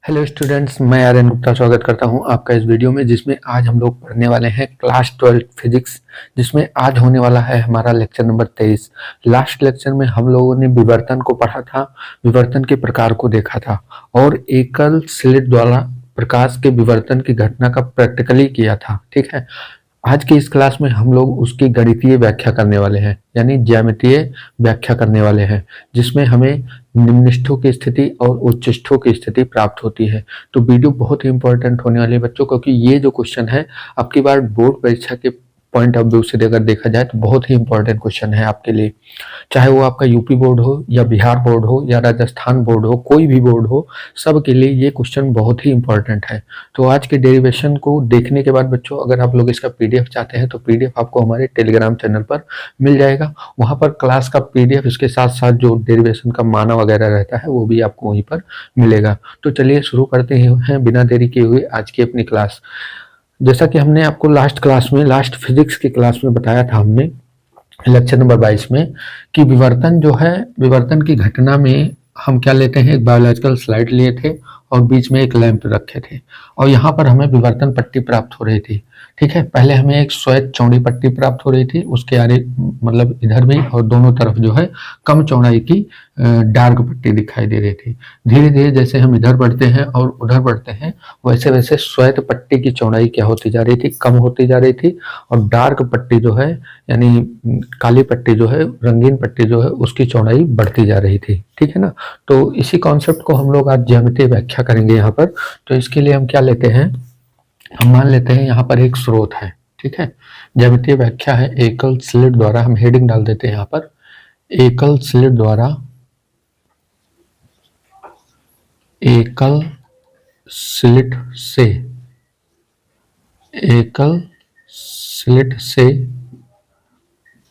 Hello students, मैं आर्यन गुप्ता स्वागत करता हूं आपका इस वीडियो में, जिसमें आज हम लोग पढ़ने वाले हैं क्लास 12 फिजिक्स। जिसमें आज होने वाला है हमारा लेक्चर नंबर 23। लास्ट लेक्चर में हम लोगों ने विवर्तन को पढ़ा था, विवर्तन के प्रकार को देखा था और एकल स्लिट द्वारा प्रकाश के विवर्तन की घटना का प्रैक्टिकली किया था। ठीक है, आज की इस क्लास में हम लोग उसकी गणितीय व्याख्या करने वाले हैं, यानी ज्यामितीय व्याख्या करने वाले हैं, जिसमें हमें निम्नस्थों की स्थिति और उच्चस्थों की स्थिति प्राप्त होती है। तो वीडियो बहुत ही इंपॉर्टेंट होने वाली है बच्चों, क्योंकि ये जो क्वेश्चन है आपकी बार बोर्ड परीक्षा के पॉइंट ऑफ व्यू से अगर देखा जाए तो बहुत ही इंपॉर्टेंट क्वेश्चन है आपके लिए। चाहे वो आपका यूपी बोर्ड हो या बिहार बोर्ड हो या राजस्थान बोर्ड हो, कोई भी बोर्ड हो, सबके लिए ये क्वेश्चन बहुत ही इंपॉर्टेंट है। तो आज के डेरिवेशन को देखने के बाद बच्चों, अगर आप लोग इसका पीडीएफ चाहते हैं तो पीडीएफ आपको हमारे टेलीग्राम चैनल पर मिल जाएगा। वहां पर क्लास का पीडीएफ, इसके साथ साथ जो डेरिवेशन का माना वगैरह रहता है वो भी आपको वहीं पर मिलेगा। तो चलिए शुरू करते हैं बिना देरी किए हुए आज की अपनी क्लास। जैसा कि हमने आपको लास्ट क्लास में, लास्ट फिजिक्स की क्लास में बताया था हमने लेक्चर नंबर 22 में, कि विवर्तन जो है, विवर्तन की घटना में हम क्या लेते हैं, एक बायोलॉजिकल स्लाइड लिए थे और बीच में एक लैंप रखे थे और यहाँ पर हमें विवर्तन पट्टी प्राप्त हो रही थी। ठीक है, पहले हमें एक श्वेत चौड़ी पट्टी प्राप्त हो रही थी, उसके आगे मतलब इधर भी और दोनों तरफ जो है कम चौड़ाई की डार्क पट्टी दिखाई दे रही थी। धीरे धीरे जैसे हम इधर बढ़ते हैं और उधर बढ़ते हैं, वैसे वैसे श्वेत पट्टी की चौड़ाई क्या होती जा रही थी, कम होती जा रही थी और डार्क पट्टी जो है, यानी काली पट्टी जो है, रंगीन पट्टी जो है, उसकी चौड़ाई बढ़ती जा रही थी। ठीक है ना। तो इसी कॉन्सेप्ट को हम लोग आज ज्यामितीय व्याख्या करेंगे यहाँ पर। तो इसके लिए हम क्या लेते हैं, हम मान लेते हैं यहाँ पर एक स्रोत है। ठीक है, ज्यामितीय व्याख्या है एकल स्लिट द्वारा, हम हेडिंग डाल देते हैं यहाँ पर, एकल स्लिट द्वारा, एकल स्लिट से, एकल स्लिट से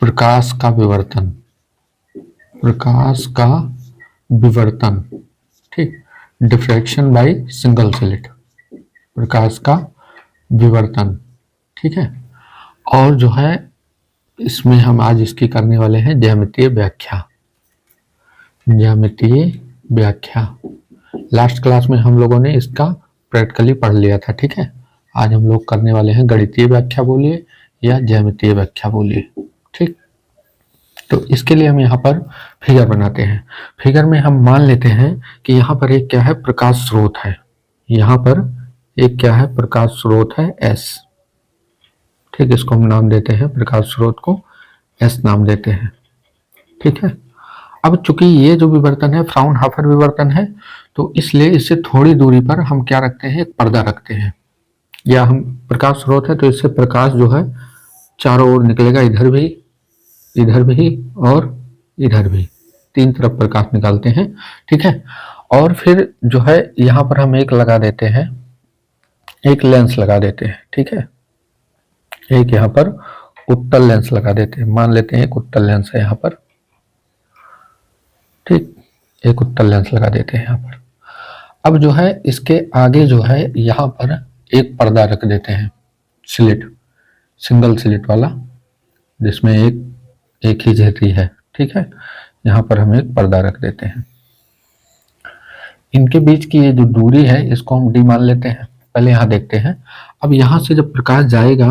प्रकाश का विवर्तन, प्रकाश का विवर्तन। ठीक, डिफ्रैक्शन बाय सिंगल स्लिट, प्रकाश का विवर्तन। ठीक है, और जो है इसमें हम आज इसकी करने वाले हैं ज्यामितीय व्याख्या, ज्यामितीय व्याख्या। लास्ट क्लास में हम लोगों ने इसका प्रैक्टिकली पढ़ लिया था। ठीक है, आज हम लोग करने वाले हैं गणितीय व्याख्या बोलिए या ज्यामितीय व्याख्या बोलिए। ठीक, तो इसके लिए हम यहाँ पर फिगर बनाते हैं। फिगर में हम मान लेते हैं कि यहाँ पर एक क्या है, प्रकाश स्रोत है। यहाँ पर एक क्या है, प्रकाश स्रोत है एस। ठीक, इसको हम नाम देते हैं, प्रकाश स्रोत को एस नाम देते हैं। ठीक है, अब चूंकि ये जो विवर्तन है फ्राउनहोफर विवर्तन है, तो इसलिए इससे थोड़ी दूरी पर हम क्या रखते हैं, एक पर्दा रखते हैं। या हम प्रकाश स्रोत है तो इससे प्रकाश जो है चारों ओर निकलेगा, इधर भी, इधर भी और इधर भी, तीन तरफ प्रकाश निकालते हैं। ठीक है, और फिर जो है यहाँ पर हम एक लगा देते हैं, एक लेंस लगा देते हैं। ठीक है, एक यहाँ पर उत्तल लेंस लगा देते हैं, मान लेते हैं एक उत्तल लेंस है यहाँ पर। ठीक, एक उत्तल लेंस लगा देते हैं यहाँ पर। अब जो है इसके आगे जो है यहाँ पर एक पर्दा रख देते हैं, स्लिट, सिंगल स्लिट वाला, जिसमें एक ही झिर्री है। ठीक है, यहाँ पर हम एक पर्दा रख देते हैं। इनके बीच की ये जो दूरी है इसको हम डी मान लेते हैं। पहले यहाँ देखते हैं, अब यहाँ से जब प्रकाश जाएगा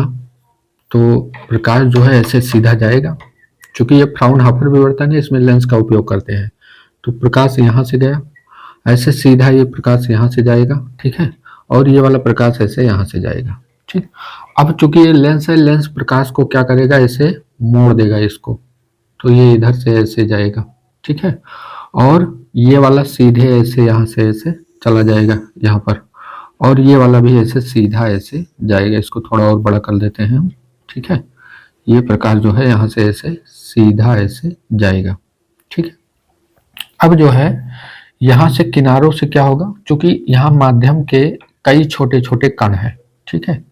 तो प्रकाश जो है ऐसे सीधा जाएगा, क्योंकि ये फ्राउनहोफर विवर्तन है, इसमें लेंस का उपयोग करते हैं। तो प्रकाश यहाँ से गया, ऐसे सीधा ये प्रकाश यहाँ से जाएगा। ठीक है, और ये वाला प्रकाश ऐसे यहाँ से जाएगा। ठीक, अब चूंकि ये लेंस है, लेंस प्रकाश को क्या करेगा, ऐसे मोड़ देगा इसको, तो ये इधर से ऐसे जाएगा। ठीक है, और ये वाला सीधे ऐसे यहाँ से ऐसे चला जाएगा यहाँ पर, और ये वाला भी ऐसे सीधा ऐसे जाएगा। इसको थोड़ा और बड़ा कर देते हैं हम। ठीक है, ये प्रकाश जो है यहाँ से ऐसे सीधा ऐसे जाएगा। ठीक है, अब जो है यहाँ से किनारों से क्या होगा, क्योंकि यहाँ माध्यम के कई छोटे छोटे कण हैं। ठीक है,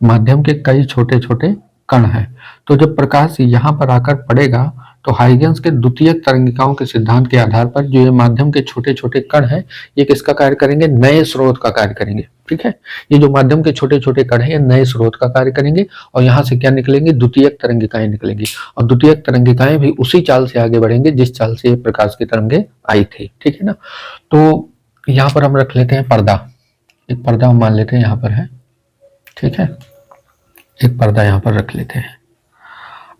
माध्यम के कई छोटे छोटे कण हैं, तो जब प्रकाश यहाँ पर आकर पड़ेगा तो हाइगेंस के द्वितीयक तरंगिकाओं के सिद्धांत के आधार पर जो ये माध्यम के छोटे छोटे कण हैं, ये किसका कार्य करेंगे, नए स्रोत का कार्य करेंगे। ठीक है, ये जो माध्यम के छोटे छोटे कण हैं ये नए स्रोत का कार्य करेंगे और यहाँ से क्या निकलेंगे, द्वितीयक तरंगिकाएं निकलेंगी, और द्वितीयक तरंगिकाएं भी उसी चाल से आगे बढ़ेंगे जिस चाल से प्रकाश की तरंगें आई थी। ठीक है ना। तो यहाँ पर हम रख लेते हैं पर्दा। एक पर्दा हम मान लेते हैं यहाँ पर है, ठीक है, एक पर्दा यहाँ पर रख लेते हैं।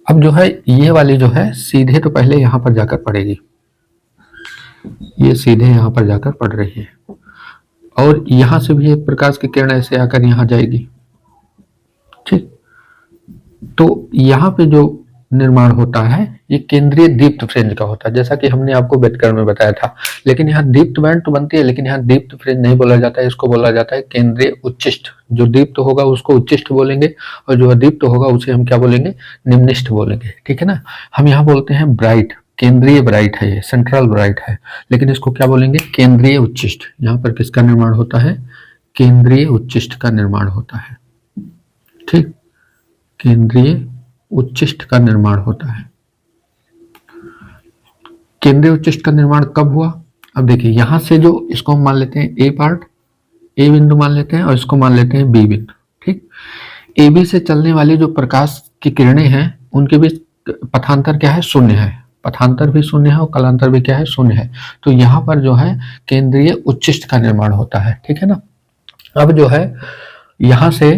अब जो है ये वाली जो है सीधे तो पहले यहाँ पर जाकर पड़ेगी, ये सीधे यहाँ पर जाकर पड़ रही है, और यहाँ से भी एक प्रकाश की किरण ऐसे आकर यहाँ जाएगी, ठीक। तो यहाँ पे जो निर्माण होता है ये केंद्रीय दीप्त फ्रेंज का होता है, जैसा कि हमने आपको व्युत्करण में बताया था। लेकिन यहाँ दीप्त बैंड तो बनती है, लेकिन यहाँ दीप्त फ्रेंज नहीं बोला जाता है, इसको बोला जाता है केंद्रीय उच्चिष्ट। जो दीप्त होगा उसको उच्चिष्ट बोलेंगे, और जो अदीप्त होगा उसे हम क्या बोलेंगे, निम्निष्ठ बोलेंगे, ठीक है ना। हम यहाँ बोलते हैं ब्राइट, केंद्रीय ब्राइट है, ये सेंट्रल ब्राइट है, लेकिन इसको क्या बोलेंगे, केंद्रीय उच्चिष्ट। यहाँ पर किसका निर्माण होता है, केंद्रीय उच्चिष्ट का निर्माण होता है, ठीक, केंद्रीय उच्चिष्ट का निर्माण होता है। केंद्रीय उच्चिष्ट का निर्माण कब हुआ, अब देखिए यहां से जो इसको हम मान लेते हैं ए पार्ट, ए बिंदु मान लेते हैं, और इसको मान लेते हैं बी बिंदु, ठीक। ए बी से चलने वाली जो प्रकाश की किरणें हैं उनके बीच पथांतर क्या है, शून्य है, पथांतर भी शून्य है और कलांतर भी क्या है, शून्य है। तो यहाँ पर जो है केंद्रीय उच्चिष्ट का निर्माण होता है, ठीक है ना। अब जो है यहां से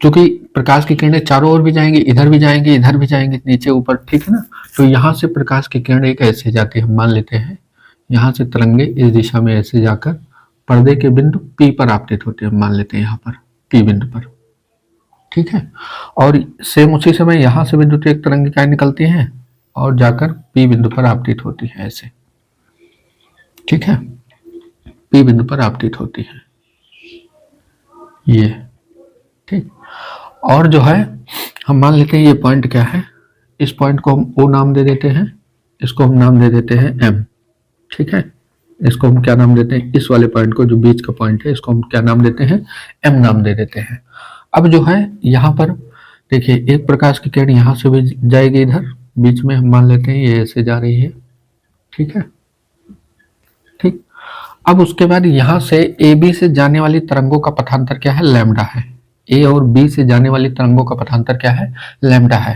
क्योंकि प्रकाश की किरणें चारों ओर भी जाएंगी, इधर भी जाएंगी, इधर भी जाएंगी, नीचे ऊपर, ठीक है ना। तो यहाँ से प्रकाश की किरणें एक ऐसे जाती है, हम मान लेते हैं यहाँ से तरंगे इस दिशा में ऐसे जाकर पर्दे के बिंदु P पर आपतित होते हैं, हम मान लेते हैं यहाँ पर P बिंदु पर, ठीक है। और सेम उसी समय यहाँ से बिंदु एक तरंगिकाएं निकलती हैं और जाकर P बिंदु पर आपतित होती है ऐसे, ठीक है, P बिंदु पर आपतित होती है ये, ठीक। और जो है हम मान लेते हैं ये पॉइंट क्या है, इस पॉइंट को हम O नाम दे देते हैं, इसको हम नाम दे देते हैं M, ठीक है। इसको हम क्या नाम देते हैं, इस वाले पॉइंट को जो बीच का पॉइंट है इसको हम क्या नाम देते हैं, M नाम दे देते हैं। अब जो है यहाँ पर देखिए एक प्रकाश की किरण यहाँ से भी जाएगी इधर बीच में, हम मान लेते हैं ये ऐसे जा रही है, ठीक है, ठीक। अब उसके बाद यहाँ से ए बी से जाने वाली तरंगों का पथांतर क्या है, लैम्डा है। ए और बी से जाने वाली तरंगों का पथांतर क्या है, लैम्डा है।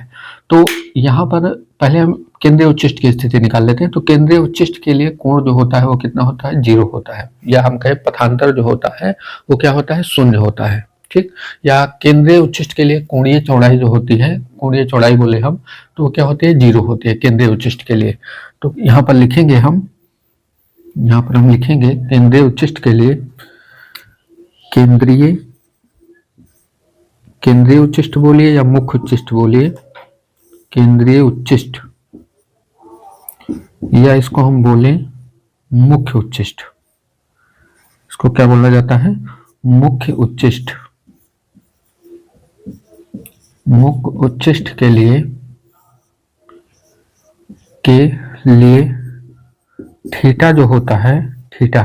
तो यहाँ पर पहले हम केंद्रीय उच्चिष्ट की स्थिति निकाल लेते हैं। तो केंद्रीय उच्चिष्ट के लिए कोण जो होता है वो कितना होता है, 0 होता है, या हम कहें पथांतर जो होता है वो क्या होता है, शून्य होता है, ठीक। या केंद्रीय उच्चिष्ट के लिए कोणीय चौड़ाई जो होती है, कोणीय चौड़ाई बोले हम, तो वो क्या होती है, 0 होती है केंद्रीय उच्चिष्ट के लिए। तो यहाँ पर लिखेंगे हम, यहाँ पर हम लिखेंगे केंद्रीय उच्चिष्ट के लिए, केंद्रीय उच्चिष्ट बोलिए या मुख्य उच्चिष्ट बोलिए, केंद्रीय उच्चिष्ट, या इसको हम बोले मुख्य उच्चिष्ट, इसको क्या बोला जाता है, मुख्य उच्चिष्ट। मुख्य उच्चिष्ट के लिए थीटा जो होता है, थीटा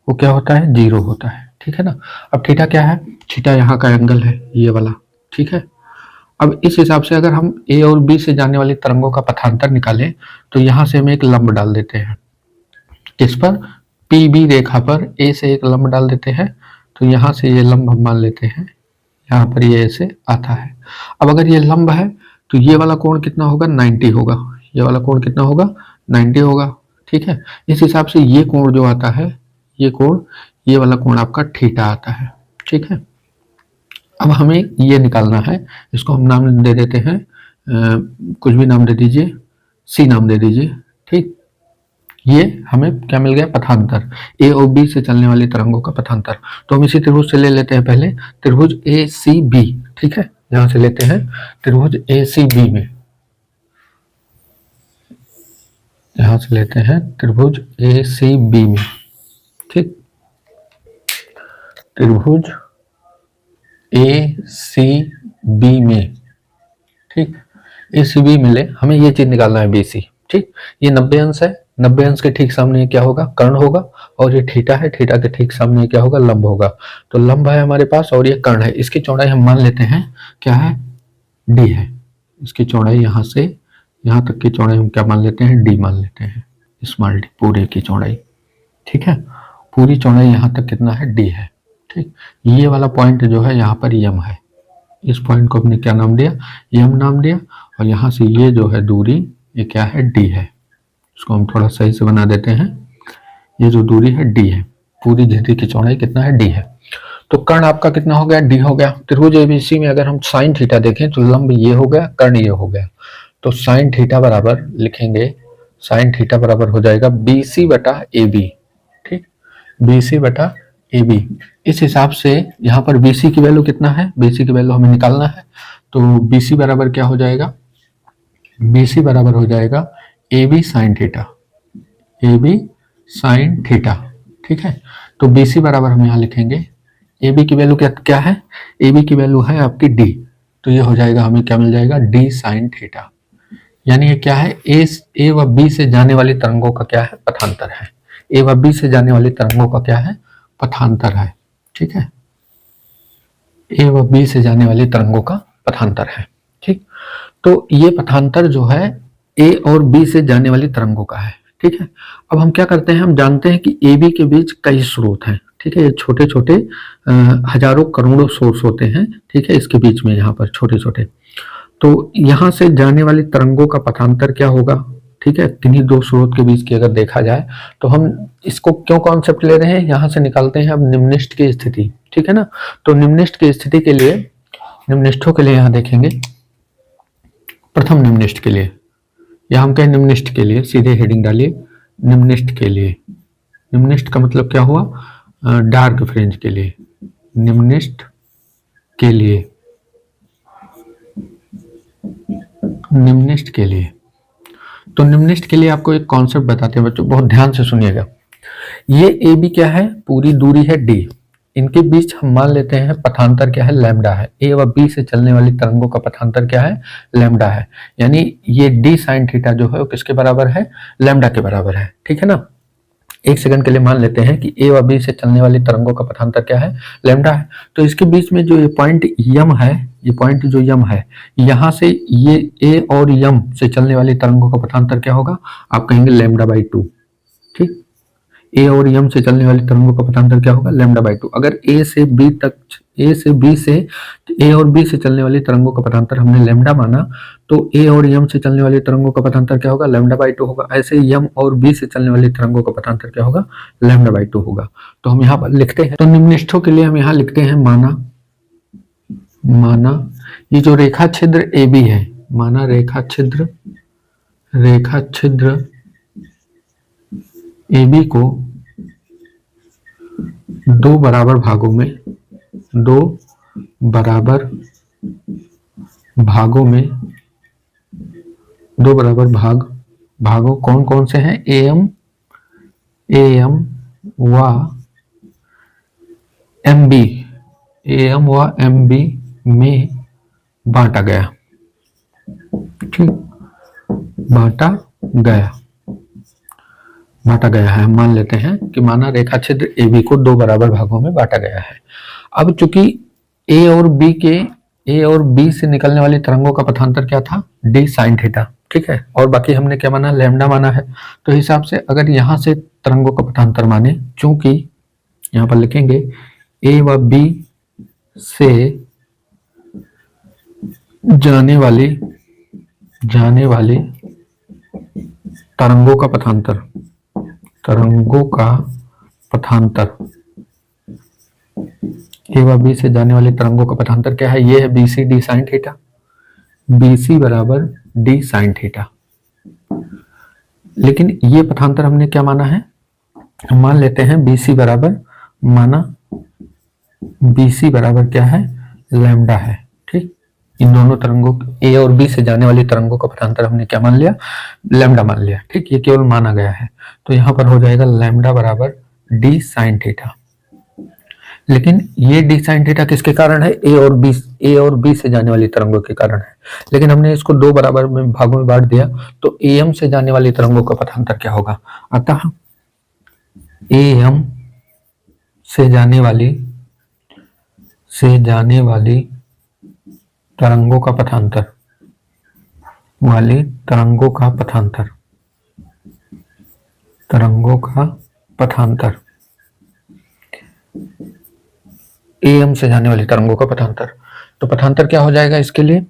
वो क्या होता है, 0 होता है, ठीक है ना। अब थीटा क्या है, थीटा यहाँ का एंगल है ये वाला, ठीक है। अब इस हिसाब से अगर हम ए और बी से जाने वाली तरंगों का पथांतर निकालें तो यहाँ से हम एक लंब डाल देते हैं, इस पर पी बी रेखा पर ए से एक लंब डाल देते हैं। तो यहाँ से ये लंब हम मान लेते हैं, यहाँ पर ये ऐसे आता है। अब अगर ये लंब है तो ये वाला कोण कितना होगा, 90 होगा, ये वाला कोण कितना होगा, 90 होगा, ठीक है। इस हिसाब से ये कोण जो आता है, ये कोण, ये वाला कोण आपका थीटा आता है, ठीक है। अब हमें ये निकालना है, इसको हम नाम दे देते हैं, कुछ भी नाम दे दीजिए, सी नाम दे दीजिए, ठीक। ये हमें क्या मिल गया, पथांतर, ए और बी से चलने वाली तरंगों का पथांतर। तो हम इसी त्रिभुज से ले लेते हैं पहले त्रिभुज ए सी बी, ठीक है। यहां से लेते हैं त्रिभुज ए सी बी में, यहां से लेते हैं त्रिभुज ए सी बी में, ठीक। त्रिभुज ए सी बी में, ठीक, ए सी बी मिले, हमें ये चीज निकालना है बी सी, ठीक। ये 90 अंश है, 90 अंश के ठीक सामने क्या होगा, कर्ण होगा, और ये थीटा है, थीटा के ठीक सामने क्या होगा, लंब होगा। तो लंब है हमारे पास और ये कर्ण है, इसकी चौड़ाई हम मान लेते हैं क्या है, डी है। इसकी चौड़ाई यहाँ से यहाँ तक की चौड़ाई हम क्या मान लेते हैं, डी मान लेते हैं, स्मॉल डी, पूरे की चौड़ाई, ठीक है। पूरी चौड़ाई यहाँ तक कितना है, डी है, ठीक। ये वाला पॉइंट जो है यहाँ पर यम है, इस पॉइंट को हमने क्या नाम दिया, यम नाम दिया। और यहाँ से ये जो है दूरी, ये क्या है, डी है। इसको हम थोड़ा सही से बना देते हैं, ये जो दूरी है डी है, पूरी झिर्री की चौड़ाई कितना है, डी है। तो कर्ण आपका कितना हो गया, डी हो गया। त्रिभुज एबीसी में अगर हम साइन थीटा देखें तो लंब ये हो गया, कर्ण ये हो गया। तो साइन थीटा बराबर लिखेंगे, साइन थीटा बराबर हो जाएगा बीसी बटा ए बी। ठीक, बीसी बटा ए बी। इस हिसाब से यहाँ पर बीसी की वैल्यू कितना है, बीसी की वैल्यू हमें निकालना है। तो बीसी बराबर क्या हो जाएगा, बीसी बराबर हो जाएगा A B sine theta, A B sine theta. ठीक है, तो बीसी बराबर हम यहाँ लिखेंगे, ए बी की वैल्यू क्या है, ए बी की वैल्यू है आपकी डी। तो ये हो जाएगा, हमें क्या मिल जाएगा, डी साइन थीटा। यानी ये क्या है, ए व बी से जाने वाली तरंगों का क्या है, पथांतर है। ए व बी से जाने वाली तरंगों का क्या है, पथांतर है। ठीक है, ए व बी से जाने वाली तरंगों का पथांतर है। ठीक, तो ये पथांतर जो है ए और बी से जाने वाली तरंगों का है। ठीक है, अब हम क्या करते हैं, हम जानते हैं कि ए बी के बीच कई स्रोत हैं। ठीक है, ये छोटे छोटे हजारों करोड़ों सोर्स होते हैं। ठीक है, इसके बीच में यहाँ पर छोटे छोटे, तो यहाँ से जाने वाली तरंगों का पथांतर क्या होगा। ठीक है, किन्हीं दो स्रोत के बीच की अगर देखा जाए तो हम इसको क्यों कॉन्सेप्ट ले रहे हैं, यहाँ से निकालते हैं अब निम्निष्ठ की स्थिति। ठीक है ना, तो निम्निष्ठ की स्थिति के लिए, निम्निष्ठों के लिए यहाँ देखेंगे, प्रथम निम्निष्ठ के लिए, या हम कहें निम्निष्ठ के लिए, सीधे हेडिंग डालिए, निम्निष्ठ के लिए। निम्निष्ठ का मतलब क्या हुआ, डार्क फ्रिंज के लिए, निम्निष्ठ के लिए, निम्निष्ठ के लिए। तो निम्निष्ठ के लिए आपको एक कॉन्सेप्ट बताते हैं बच्चों, बहुत ध्यान से सुनिएगा। ये ए बी क्या है, पूरी दूरी है डी, इनके बीच हम मान लेते हैं पथांतर क्या है, लैम्डा है। ए व बी से चलने वाली तरंगों का पथांतर क्या है, लैम्डा है। यानी ये डी साइन थीटा जो है वो किसके बराबर है, लैम्डा के बराबर है। ठीक है ना, एक सेकंड के लिए मान लेते हैं कि ए व बी से चलने वाली तरंगों का पथांतर क्या है, लैम्डा है। तो इसके बीच में जो ये पॉइंट यम है, ये पॉइंट जो यम है, यहाँ से ये ए और यम से चलने वाली तरंगों का पथांतर क्या होगा, आप कहेंगे लैम्डा बाई 2। ठीक, ए और यम से चलने वाली तरंगों का पथांतर क्या होगा, लैम्डा बाई 2। अगर ए से बी तक, ए से बी से ए और बी से चलने वाली तरंगों का पथांतर हमने लैम्डा माना, तो ए और यम से चलने वाली तरंगों का पथांतर क्या होगा, लैम्डा बाई 2 होगा। ऐसे यम और बी से चलने वाली तरंगों का पथांतर क्या होगा, लैम्डा बाई 2 होगा। तो हम यहाँ पर लिखते हैं, तो निम्निष्ठों के लिए हम यहाँ लिखते हैं, माना ये जो रेखा छिद्र ए बी है, माना रेखा छिद्र ए बी को दो बराबर भागों में, दो बराबर भागों कौन कौन से हैं, एम व एम बी में बांटा गया। ठीक, बांटा गया है। हम मान लेते हैं कि माना रेखा छिद्र ए बी को दो बराबर भागों में बांटा गया है। अब चूंकि ए और बी से निकलने वाली तरंगों का पथांतर क्या था, डी साइन थीटा। ठीक है, और बाकी हमने क्या माना, लैम्डा माना है। तो हिसाब से अगर यहाँ से तरंगों का पथांतर माने, चूंकि यहाँ पर लिखेंगे ए व बी से जाने वाली तरंगों का पथांतर, ए व बी से जाने वाली तरंगों का पथांतर क्या है, ये है B C D sine theta, B C बराबर डी साइन थीटा। लेकिन ये पथांतर हमने क्या माना है, हम मान लेते हैं बी सी बराबर, माना बी सी बराबर क्या है, लैम्डा है। ठीक, इन दोनों तरंगों, ए और बी से जाने वाली तरंगों का पथांतर हमने क्या मान लिया, लैम्डा मान लिया। ठीक, ये केवल माना गया है। तो यहाँ पर हो जाएगा लैम्डा बराबर डी साइन थीटा। लेकिन ये डी साइन थीटा किसके कारण है, ए और बी से जाने वाली तरंगों के कारण है। लेकिन हमने इसको दो बराबर में भागों में बांट दिया, तो ए एम से जाने वाली तरंगों का पथांतर क्या होगा, अतः ए एम से जाने वाली तरंगों का पथांतर, एम से जाने वाली तरंगों का पथांतर। तो पथांतर क्या हो जाएगा इसके लिए,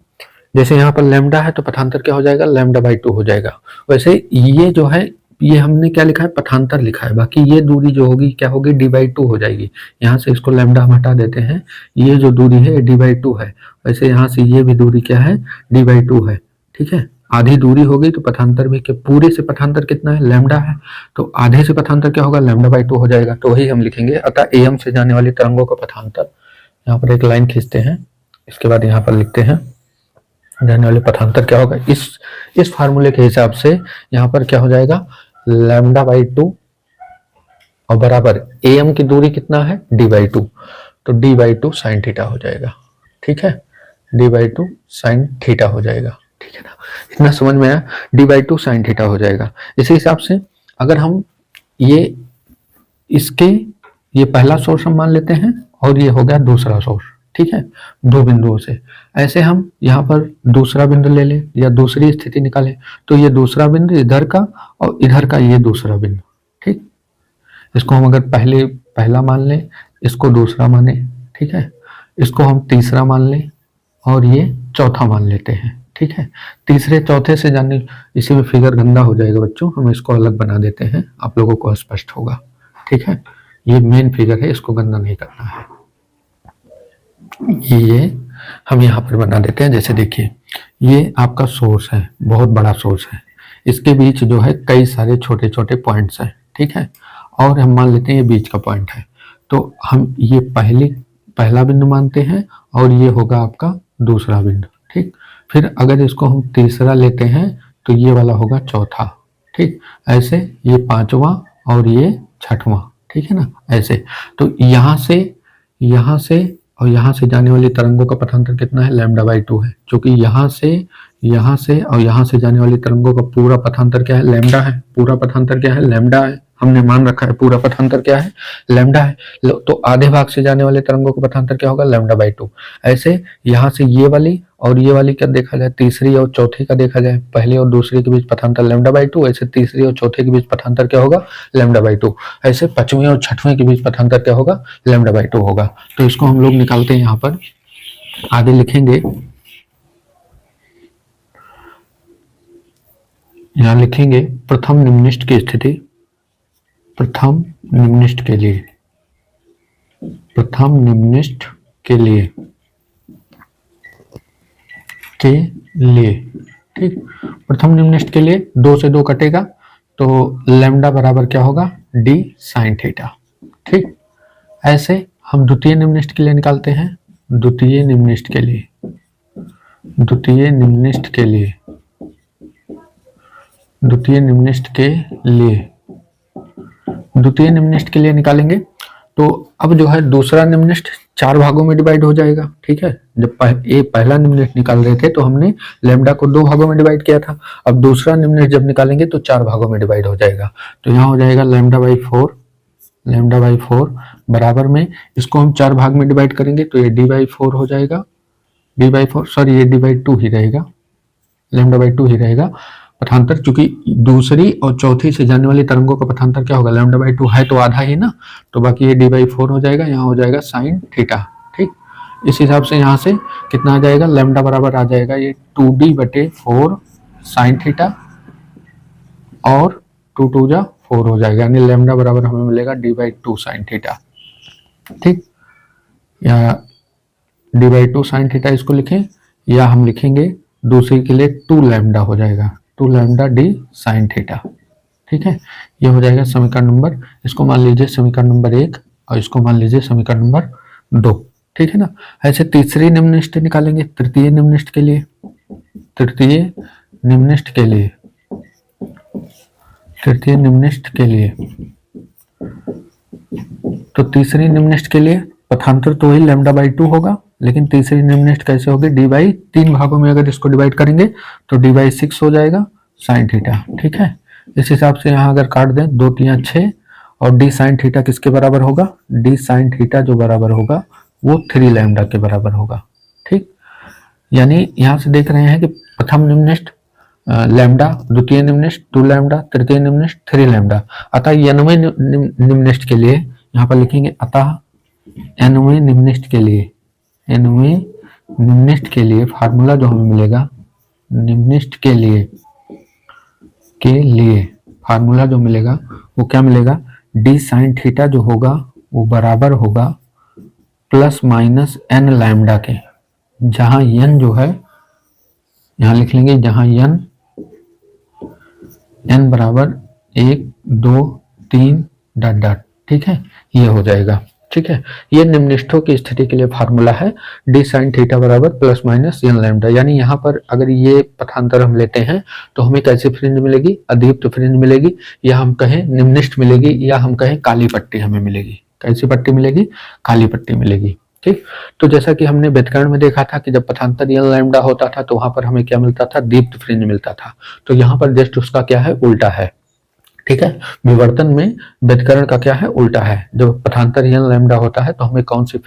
जैसे यहाँ पर लैम्डा है तो पथांतर क्या हो जाएगा, लैम्डा बाई 2 हो जाएगा। वैसे ये जो है ये हमने क्या लिखा है, पथांतर लिखा है, बाकी ये दूरी जो होगी क्या होगी, d/2 हो जाएगी। यहाँ से इसको लैम्डा हम हटा देते हैं, ये जो दूरी है d/2 है, वैसे यहाँ से ये भी दूरी क्या है, d/2 है। ठीक है, आधी दूरी होगी तो पथांतर भी क्या, पूरे से पथांतर कितना है, लैम्डा है, तो आधे से पथांतर क्या होगा, λ/2 हो जाएगा। तो वही हम लिखेंगे, अतः एम से जाने वाली तरंगों का पथांतर, यहाँ पर एक लाइन खींचते हैं, इसके बाद यहाँ पर लिखते हैं जाने वाले पथांतर क्या होगा, इस फार्मूले के हिसाब से यहाँ पर क्या हो जाएगा, λ/2 और बराबर एम की दूरी कितना है, d/2, तो d/2 sin थीटा हो जाएगा। ठीक है, d/2 sin थीटा हो जाएगा। ठीक है ना, इतना समझ में आया, d/2 sin थीटा हो जाएगा। इसी हिसाब से अगर हम ये इसके ये पहला सोर्स हम मान लेते हैं और ये हो गया दूसरा सोर्स। ठीक है, दो बिंदुओं से, ऐसे हम यहाँ पर दूसरा बिंदु ले लें या दूसरी स्थिति निकालें, तो ये दूसरा बिंदु इधर का और इधर का ये दूसरा बिंदु। ठीक, इसको हम अगर पहला मान लें, इसको दूसरा माने, ठीक है, इसको हम तीसरा मान लें और ये चौथा मान लेते हैं। ठीक है, तीसरे चौथे से जाने, इसी में फिगर गंदा हो जाएगा बच्चों, हम इसको अलग बना देते हैं, आप लोगों को स्पष्ट होगा। ठीक है, ये मेन फिगर है, इसको गंदा नहीं करना है। ये हम यहाँ पर बना देते हैं, जैसे देखिए ये आपका सोर्स है, बहुत बड़ा सोर्स है, इसके बीच जो है कई सारे छोटे छोटे पॉइंट्स हैं। ठीक है, और हम मान लेते हैं ये बीच का पॉइंट है, तो हम ये पहला बिंदु मानते हैं और ये होगा आपका दूसरा बिंदु। ठीक, फिर अगर इसको हम तीसरा लेते हैं तो ये वाला होगा चौथा। ठीक, ऐसे ये पांचवा और ये छठवां। ठीक है ना, ऐसे, तो यहाँ से और यहाँ से जाने वाली तरंगों का पथांतर कितना है, λ/2 है, क्योंकि यहाँ से और यहाँ से जाने वाली तरंगों का पूरा पथांतर क्या है, लैम्डा है। पूरा पथांतर क्या है, लैम्डा है, हमने मान रखा है पूरा पथांतर क्या है, लैम्डा है। तो आधे भाग से जाने वाले तरंगों का पथांतर क्या होगा, λ/2। ऐसे यहाँ से ये वाली और ये वाली का देखा जाए, तीसरी और चौथी का देखा जाए, पहले और दूसरे के बीच पथांतर λ/2, ऐसे तीसरी और चौथे के बीच पथांतर क्या होगा, λ/2। ऐसे पांचवें और छठवें के बीच पथांतर क्या होगा, λ/2 होगा। तो इसको हम लोग निकालते हैं, यहाँ पर आगे लिखेंगे, यहाँ लिखेंगे प्रथम निम्निष्ठ की स्थिति, प्रथम निम्निष्ठ के लिए, प्रथम निम्निष्ठ के लिए ठीक, प्रथम निम्निष्ठ के लिए 2 से 2 कटेगा, तो लैम्डा बराबर क्या होगा, d sin थीटा। ठीक, ऐसे हम द्वितीय निम्निष्ठ के लिए निकालते हैं, द्वितीय निम्निष्ठ के लिए, द्वितीय निम्निष्ठ के लिए, द्वितीय निम्निष्ठ के लिए, द्वितीय निम्निष्ठ के लिए निकालेंगे तो अब जो है दूसरा निम्निष्ठ 4 भागों में डिवाइड हो जाएगा। ठीक है, जब पहला निम्निष्ठ निकाल रहे थे तो हमने लैम्डा को 2 भागों में डिवाइड किया था, अब दूसरा निम्निष्ठ जब निकालेंगे तो 4 भागों में डिवाइड हो जाएगा। तो यहाँ हो जाएगा λ/4 बराबर में, इसको हम 4 भाग में डिवाइड करेंगे तो ये d/4 हो जाएगा, d/4 सॉरी ये d/2 ही रहेगा, λ/2 ही रहेगा पथांतर, चूंकि दूसरी और चौथी से जाने वाली तरंगों का पथांतर क्या होगा, λ/2 है तो आधा ही ना, तो बाकी ये d/4 हो जाएगा, यहाँ हो जाएगा sin थीटा। ठीक, इस हिसाब से यहाँ से कितना आ जाएगा, लैम्डा बराबर आ जाएगा ये 2d/4 sin थीटा और 2 2 जा 4 हो जाएगा, यानी लैम्डा बराबर हमें मिलेगा d/2 sin थीटा। ठीक, या d/2 sin थीटा इसको लिखें, या हम लिखेंगे दूसरी के लिए 2 लैम्डा हो जाएगा, 2 लैम्डा d sin थीटा। ठीक है, ये हो जाएगा समीकरण नंबर, इसको मान लीजिए समीकरण नंबर 1 और इसको मान लीजिए समीकरण नंबर 2। ठीक है ना, ऐसे तीसरी निम्निष्ठ निकालेंगे, तृतीय निम्निष्ठ के लिए, तृतीय निम्निष्ठ के लिए, तृतीय निम्निष्ठ के लिए, तो तीसरी निम्निष्ठ के लिए पथांतर तो वही λ/2 होगा, लेकिन तीसरी निम्निष्ठ कैसे होगी, d/3 भागों में अगर इसको डिवाइड करेंगे तो d/6 हो जाएगा sin थीटा। ठीक है, इस हिसाब से यहाँ अगर काट दें 2 3 6 और d sin थीटा किसके बराबर होगा, d sin थीटा जो बराबर होगा वो 3 लैम्डा के बराबर होगा। ठीक, यानी यहाँ से देख रहे हैं कि प्रथम निम्निष्ठ लैम्डा, द्वितीय निम्निष्ठ 2 लैम्डा, तृतीय निम्निष्ठ 3 लैम्डा। अतः n वें निम्निष्ठ के लिए यहाँ पर लिखेंगे, अतः n वें निम्निष्ठ के लिए, n वें निम्निष्ठ के लिए फार्मूला जो हमें मिलेगा, निम्निष्ठ के लिए फार्मूला जो मिलेगा वो क्या मिलेगा, डी साइन थीटा जो होगा वो बराबर होगा प्लस माइनस एन लैम्डा के, जहां एन जो है यहां लिख लेंगे, जहां एन बराबर 1 2 3 डॉट डॉट, ठीक है, ये हो जाएगा। ठीक है, ये निम्निष्ठों की स्थिति के लिए फार्मूला है, डी साइन थीटा बराबर प्लस माइनस एन लैम्डा। यानी यहाँ पर अगर ये पथांतर हम लेते हैं तो हमें कैसी फ्रिंज मिलेगी, अदीप्त फ्रिंज मिलेगी, या हम कहें निम्निष्ठ मिलेगी, या हम कहें काली पट्टी हमें मिलेगी। कैसी पट्टी मिलेगी, काली पट्टी मिलेगी। ठीक, तो जैसा कि हमने व्युत्करण में देखा था कि जब पथांतर एन लैम्डा होता था तो वहां पर हमें क्या मिलता था, दीप्त फ्रिंज मिलता था। तो यहाँ पर जस्ट उसका क्या है, उल्टा है। ठीक है, विवर्तन में व्युत्करण का क्या है, उल्टा है। जब पथांतर एन लैम्डा होता है तो हमें कौन सी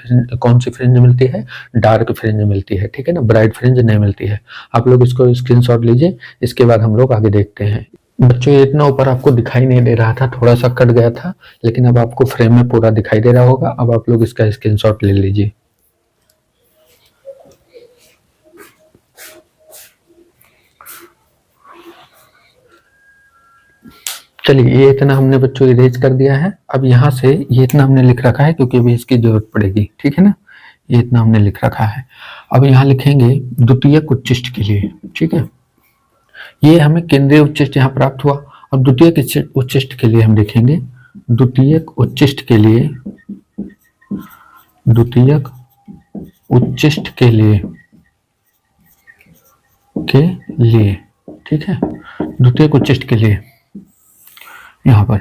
फ्रिंज मिलती है, डार्क फ्रिंज मिलती है। ठीक है ना, ब्राइट फ्रिंज नहीं मिलती है। आप लोग इसको स्क्रीनशॉट लीजिए, इसके बाद हम लोग आगे देखते हैं। बच्चों ये इतना ऊपर आपको दिखाई नहीं दे रहा था, थोड़ा सा कट गया था, लेकिन अब आपको फ्रेम में पूरा दिखाई दे रहा होगा। अब आप लोग इसका स्क्रीनशॉट ले लीजिए। चलिए, ये इतना हमने बच्चों इरेज कर दिया है। अब यहाँ से ये इतना हमने लिख रखा है क्योंकि अभी इसकी जरूरत पड़ेगी। ठीक है ना, ये इतना हमने लिख रखा है। अब यहाँ लिखेंगे द्वितीयक उच्चिष्ट के लिए। ठीक है, ये हमें केंद्रीय उच्चिष्ट यहाँ प्राप्त हुआ। अब द्वितीयक उच्चिष्ट के लिए हम लिखेंगे, द्वितीयक उच्चिष्ट के लिए, द्वितीयक उच्चिष्ट के लिए ठीक है, द्वितीयक उच्चिष्ट के लिए यहाँ पर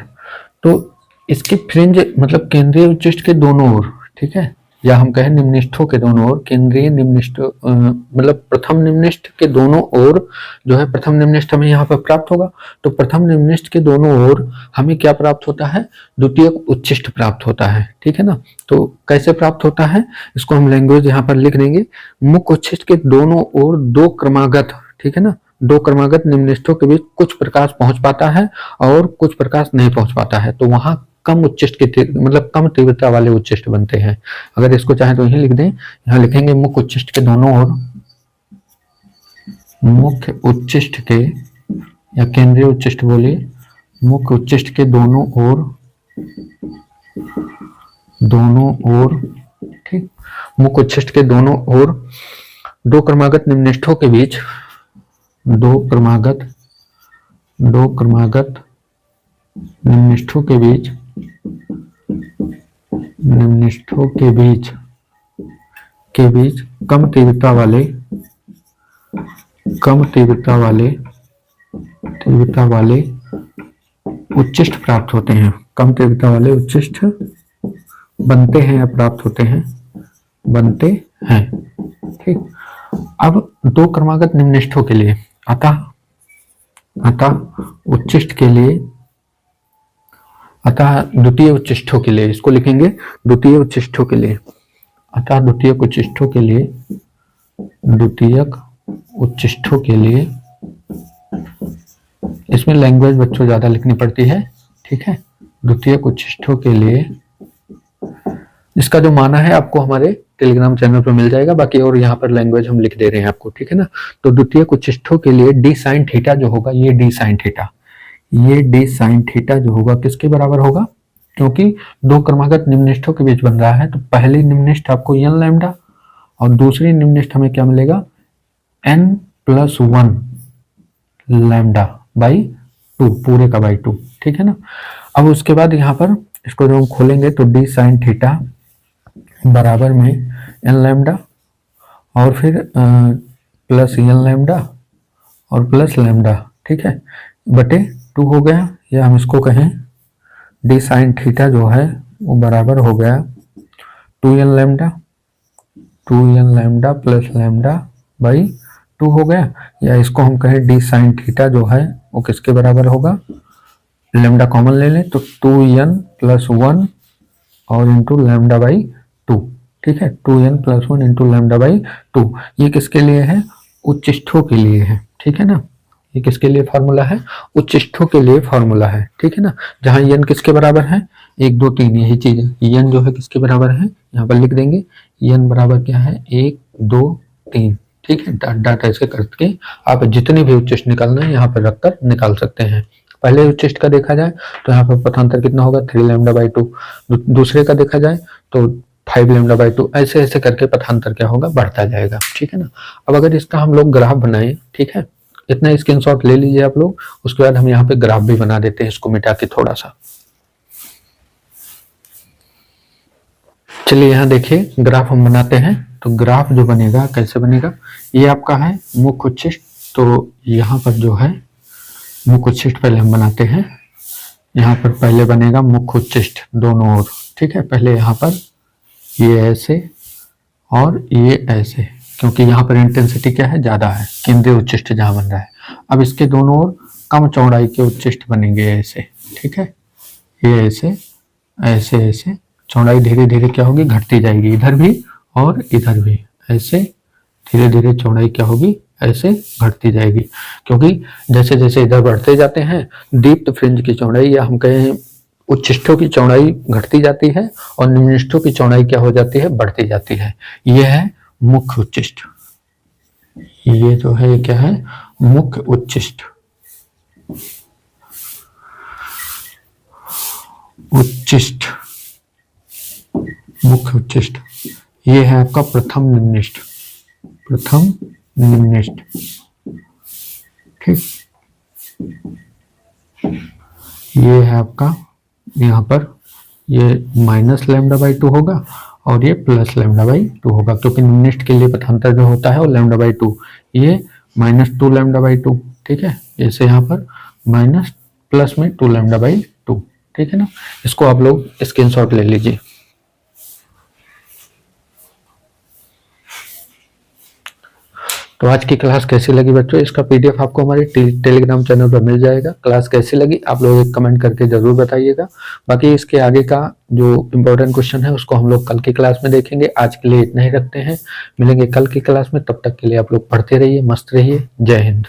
तो इसकी फ्रिंज मतलब केंद्रीय उच्चिष्ट के दोनों ओर, ठीक है, या हम कहें निम्निष्ठों के दोनों ओर, केंद्रीय निम्निष्ठ मतलब प्रथम निम्निष्ठ के दोनों ओर जो है, प्रथम निम्निष्ठ हमें यहाँ पर प्राप्त होगा। तो प्रथम निम्निष्ठ के दोनों ओर हमें क्या प्राप्त होता है, द्वितीयक उच्चिष्ट प्राप्त होता है। ठीक है ना, तो कैसे प्राप्त होता है, इसको हम लैंग्वेज यहाँ पर लिख देंगे, मुख्य उच्चिष्ट के दोनों ओर दो क्रमागत, ठीक है ना, दो क्रमागत निम्निष्ठों के बीच कुछ प्रकाश पहुंच पाता है और कुछ प्रकाश नहीं पहुंच पाता है। तो वहां कम उच्चिष्ट के मतलब कम तीव्रता वाले उच्चिष्ट बनते हैं। अगर इसको चाहे तो यही लिख दें, यहां लिखेंगे मुख्य उच्चिष्ट के दोनों ओर, मुख्य उच्चिष्ट के या केंद्रीय उच्चिष्ट बोलिए, मुख्य उच्चिष्ट के दोनों ओर, ठीक, मुख्य उच्चिष्ट के दोनों ओर दो क्रमागत निम्निष्ठों के बीच, दो क्रमागत निम्निष्ठों के बीच कम तीव्रता वाले उच्चिष्ट प्राप्त होते हैं। कम तीव्रता वाले उच्चिष्ट बनते हैं या प्राप्त होते हैं, बनते हैं। ठीक, अब दो क्रमागत निम्निष्ठों के लिए, अतः उच्चिष्ट के लिए, अतः द्वितीय उच्चिष्टों के लिए, इसको लिखेंगे द्वितीय उच्चिष्टों के लिए, अतः द्वितीयक उच्चिष्टों के लिए, इसमें लैंग्वेज बच्चों ज्यादा लिखनी पड़ती है। ठीक है, द्वितीयक उच्चिष्टों के लिए, इसका जो माना है आपको हमारे टेलीग्राम चैनल पर मिल जाएगा, बाकी और यहाँ पर लैंग्वेज हम लिख दे रहे हैं आपको। ठीक है ना, तो द्वितीयक उच्चिष्टों के लिए डी साइन थीटा जो होगा, ये डी साइन थीटा जो होगा किसके बराबर होगा, क्योंकि दो क्रमागत निम्निष्ठों के बीच बन रहा है, तो पहली निम्निष्ठ आपको एन लैम्डा और दूसरी निम्निष्ठ हमें क्या मिलेगा, n+1 लैम्डा बाई 2, पूरे का बाई 2। ठीक है ना, अब उसके बाद यहाँ पर इसको जो हम खोलेंगे तो डी साइन थीटा बराबर में एन लैम्डा और फिर प्लस एन लैम्डा और प्लस लैम्डा, ठीक है, बटे 2 हो गया, या हम इसको कहें डी साइन थीटा जो है वो बराबर हो गया 2n lambda plus lambda by 2 हो गया, या इसको हम कहें डी साइन थीटा जो है वो किसके बराबर होगा, लैम्डा कॉमन ले लें तो 2n+1 और इंटू लैम्डा बाई 2। ठीक है, 2n+1 इंटू लैम्डा बाई 2, ये किसके लिए है, उच्चिष्ठों के लिए है। ठीक है ना, ये किसके लिए फॉर्मूला है, उच्चिष्ठों के लिए फॉर्मूला है। ठीक है ना, जहां n किसके बराबर है, 1 2 3, यही चीज है। n जो है किसके बराबर है, यहाँ पर लिख देंगे n बराबर क्या है, 1 2 3। ठीक है, डाटा ऐसे करके आप जितने भी उच्चिष्ट निकालना है यहाँ पर रखकर निकाल सकते हैं। पहले उच्चिष्ट का देखा जाए तो यहाँ पर पथांतर कितना होगा 3 लैम्डा बाई 2, दूसरे का देखा जाए तो 5 लैम्डा बाई 2, ऐसे ऐसे करके पथांतर क्या होगा, बढ़ता जाएगा। ठीक है ना। अब अगर इसका हम लोग ग्राफ बनाए, ठीक है, इतना स्क्रीनशॉट ले लीजिए आप लोग, उसके बाद हम यहाँ पे ग्राफ भी बना देते हैं इसको मिटा के थोड़ा सा। चलिए यहाँ देखिए ग्राफ हम बनाते हैं। तो ग्राफ जो बनेगा कैसे बनेगा, ये आपका है मुख्य उच्चिष्ट, तो यहाँ पर जो है मुख्य उच्चिष्ट पहले हम बनाते हैं। यहाँ पर पहले बनेगा मुख्य उच्चिष्ट दोनों ओर, ठीक है। पहले यहाँ पर ये ऐसे और ये ऐसे, क्योंकि यहाँ पर इंटेंसिटी क्या है, ज्यादा है, केंद्रीय उच्चिष्ट जहाँ बन रहा है। अब इसके दोनों ओर कम चौड़ाई के उच्चिष्ट बनेंगे ऐसे, ठीक है। ये ऐसे ऐसे ऐसे चौड़ाई धीरे धीरे क्या होगी, घटती जाएगी, इधर भी और इधर भी, ऐसे धीरे धीरे चौड़ाई क्या होगी, ऐसे घटती जाएगी। क्योंकि जैसे जैसे इधर बढ़ते जाते हैं दीप्त फ्रिंज की चौड़ाई, या हम कहें उच्चिष्टों की चौड़ाई घटती जाती है और निम्निष्ठों की चौड़ाई क्या हो जाती है, बढ़ती जाती है। यह है मुख्य उच्चिष्ट। ये जो है क्या है, मुख्य उच्चिष्ट। उच्चिष्ट, मुख्य उच्चिष्ट। ये है आपका प्रथम निम्निष्ठ, प्रथम निम्निष्ठ, ठीक। ये है आपका यहाँ पर ये माइनस लैम्डा बाई 2 होगा और ये प्लस लैम्डा बाई 2 होगा, क्योंकि निम्निष्ठ के लिए पथांतर जो होता है वो लैम्डा बाई 2, ये -2 लैम्डा बाई 2, ठीक है। जैसे यहाँ पर माइनस प्लस में 2 लैम्डा बाई 2, ठीक है ना। इसको आप लोग स्क्रीनशॉट ले लीजिए। तो आज की क्लास कैसी लगी बच्चों, इसका पीडीएफ आपको हमारे टेलीग्राम चैनल पर मिल जाएगा। क्लास कैसी लगी आप लोग एक कमेंट करके जरूर बताइएगा। बाकी इसके आगे का जो इम्पोर्टेंट क्वेश्चन है उसको हम लोग कल की क्लास में देखेंगे। आज के लिए इतना ही रखते हैं, मिलेंगे कल की क्लास में। तब तक के लिए आप लोग पढ़ते रहिए, मस्त रहिए। जय हिंद।